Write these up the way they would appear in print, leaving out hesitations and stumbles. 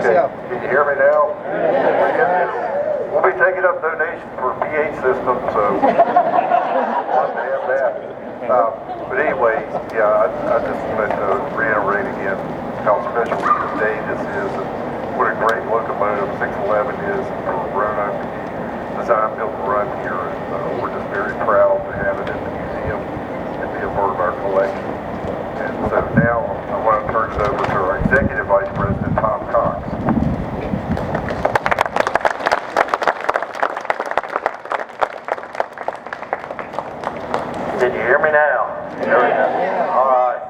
Okay. Can you hear me now? We'll be taking up donations for a PH system, so want to have that. But anyway, yeah, I just wanted to reiterate again how special a day this is and what a great locomotive 611 is for Roanoke design, built, and run here. And we're just very proud to have it in the museum and be a part of our collection. And so now I want to turn it over to our Executive Vice President, Tom Cox. Did you hear me now? Yeah. All right.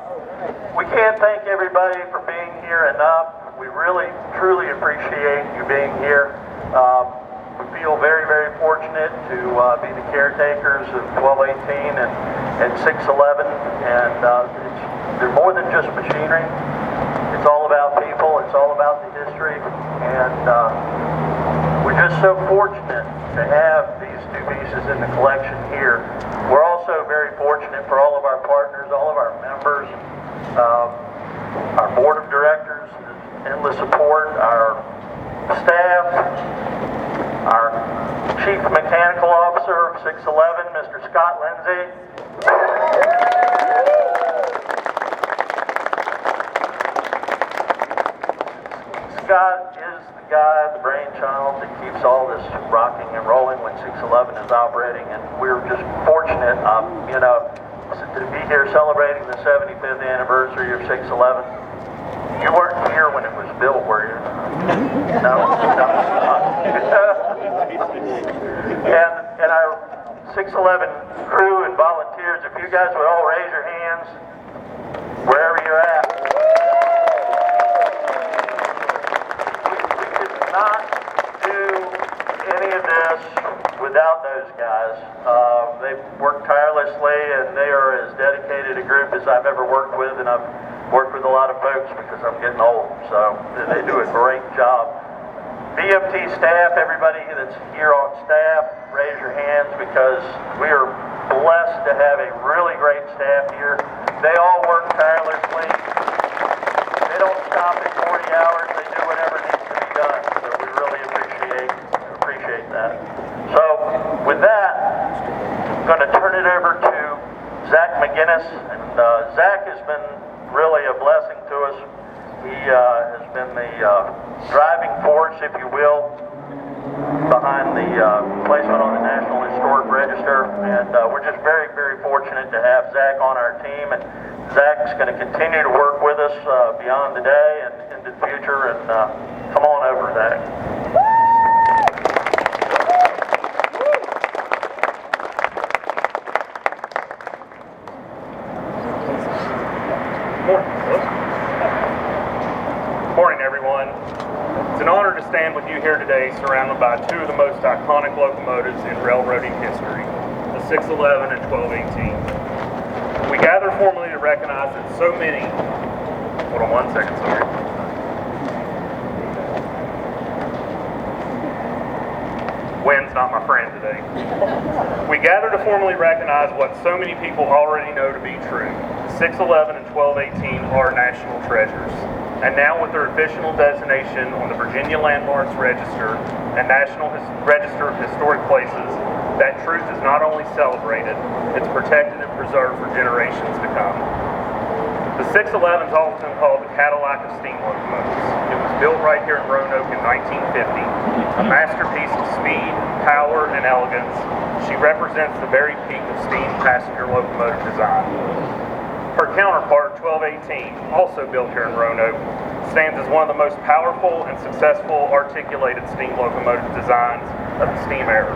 We can't thank everybody for being here enough. We really, truly appreciate you being here. We feel very, very fortunate to be the caretakers of 1218 and 611. And they're more than just machinery. It's all about people. It's all about the history. And we're just so fortunate to have these two pieces in the collection here. We're also very fortunate for all of our partners, all of our members, our board of directors, endless support, our staff, our chief mechanical officer of 611, Mr. Scott Lindsay. Scott is the guy, the brainchild that keeps all this rocking and rolling when 611 is operating, and we're just fortunate, to be here celebrating the 75th anniversary of 611. You weren't here when it was built, were you? No. And our 611 crew and volunteers, if you guys would all raise your hands wherever you're at. We could not do any of this without those guys. They've worked tirelessly, and they are as dedicated a group as I've ever worked with, and I've worked with a lot of folks because I'm getting old, so they do a great job. VMT staff, everybody that's here on staff, raise your hands, because we are blessed to have a really great staff here. They all work tirelessly. They don't stop at 40 hours. They do whatever needs to be done, so we really appreciate that. So with that, I'm going to turn it over to Zac McGinnis, and Zac has been really a blessing to us. He has been the driving force, if you will, behind the placement on the National Historic Register, and we're just very, very fortunate to have Zac on our team, and Zac's going to continue to work with us beyond the day and into the future, and come on over, Zac. Morning, everyone. It's an honor to stand with you here today, surrounded by two of the most iconic locomotives in railroading history, the 611 and 1218. We gather formally to recognize that so many... Hold on one second, sorry. Wind's not my friend today. We gather to formally recognize what so many people already know to be true. 611 and 1218 are national treasures. And now with their official designation on the Virginia Landmarks Register and National Register of Historic Places, that truth is not only celebrated, it's protected and preserved for generations to come. The 611 is often called the Cadillac of steam locomotives. It was built right here in Roanoke in 1950, a masterpiece of speed, power, and elegance. She represents the very peak of steam passenger locomotive design. Her counterpart, 1218, also built here in Roanoke, stands as one of the most powerful and successful articulated steam locomotive designs of the steam era.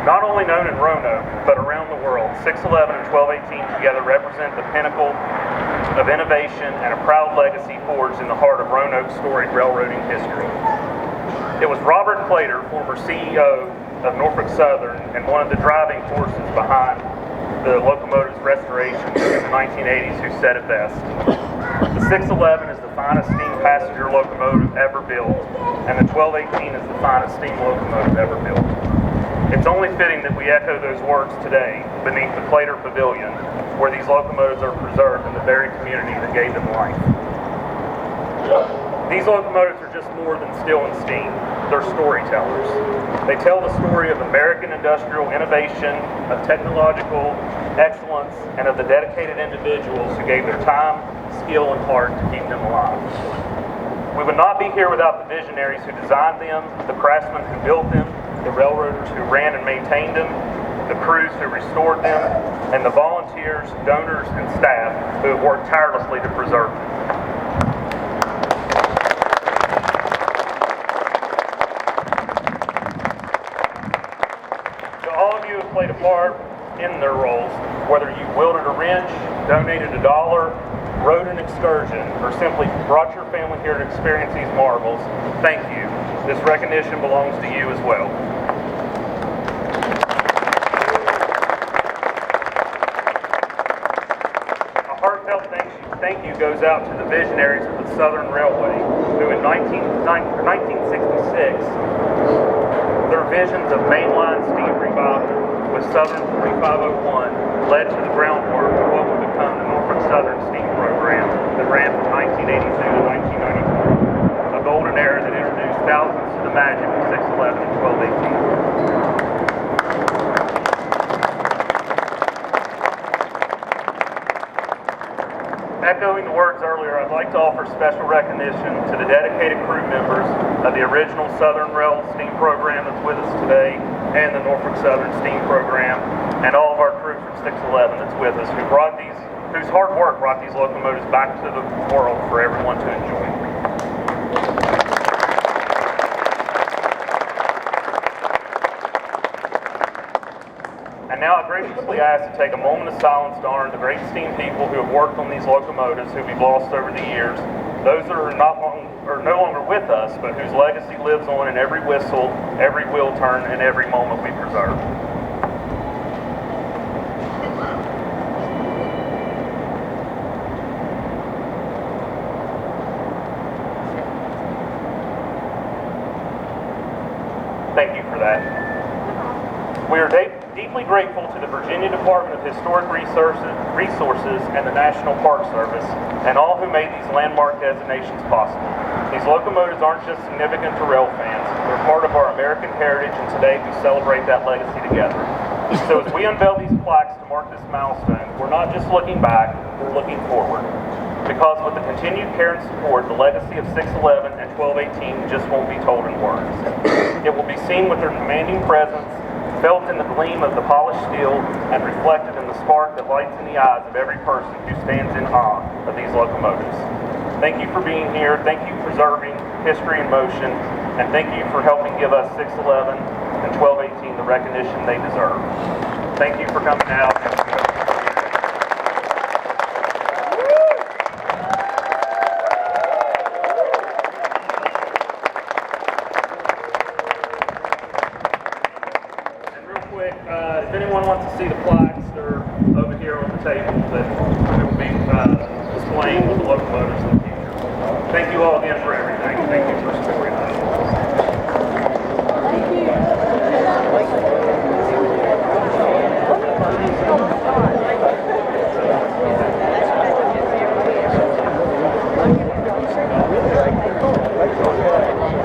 Not only known in Roanoke, but around the world, 611 and 1218 together represent the pinnacle of innovation and a proud legacy forged in the heart of Roanoke's storied railroading history. It was Robert Plater, former CEO of Norfolk Southern and one of the driving forces behind the locomotive's restoration in the 1980s, who said it best. The 611 is the finest steam passenger locomotive ever built, and the 1218 is the finest steam locomotive ever built. It's only fitting that we echo those words today beneath the Plater Pavilion, where these locomotives are preserved in the very community that gave them life. These locomotives are just more than steel and steam. They're storytellers. They tell the story of American industrial innovation, of technological excellence, and of the dedicated individuals who gave their time, skill, and heart to keep them alive. We would not be here without the visionaries who designed them, the craftsmen who built them, the railroaders who ran and maintained them, the crews who restored them, and the volunteers, donors, and staff who have worked tirelessly to preserve them. To all of you who have played a part in their roles, whether you wielded a wrench, donated $1, rode an excursion, or simply brought your family here to experience these marvels, thank you. This recognition belongs to you as well. Thank you goes out to the visionaries of the Southern Railway, who in 1966, their visions of mainline steam revival with Southern 4501 led to the groundwork of what would become the Norfolk Southern Steam Program that ran from 1982 to 1994, a golden era that introduced thousands to the magic of 611 and 1218. Echoing the words earlier, I'd like to offer special recognition to the dedicated crew members of the original Southern Rail Steam Program that's with us today, and the Norfolk Southern Steam Program, and all of our crew from 611 that's with us, whose hard work brought these locomotives back to the world for everyone to enjoy. And now I graciously ask to take a moment of silence to honor the great steam people who have worked on these locomotives who we've lost over the years, those that are no longer with us, but whose legacy lives on in every whistle, every wheel turn, and every moment we preserve. Thank you for that. We are deeply grateful to the Virginia Department of Historic Resources and the National Park Service, and all who made these landmark designations possible. These locomotives aren't just significant to rail fans, they're part of our American heritage, and today we celebrate that legacy together. So as we unveil these plaques to mark this milestone, we're not just looking back, we're looking forward. Because with the continued care and support, the legacy of 611 and 1218 just won't be told in words. It will be seen with their commanding presence, felt in the gleam of the polished steel, and reflected in the spark that lights in the eyes of every person who stands in awe of these locomotives. Thank you for being here, thank you for preserving history in motion, and thank you for helping give us 611 and 1218 the recognition they deserve. Thank you for coming out.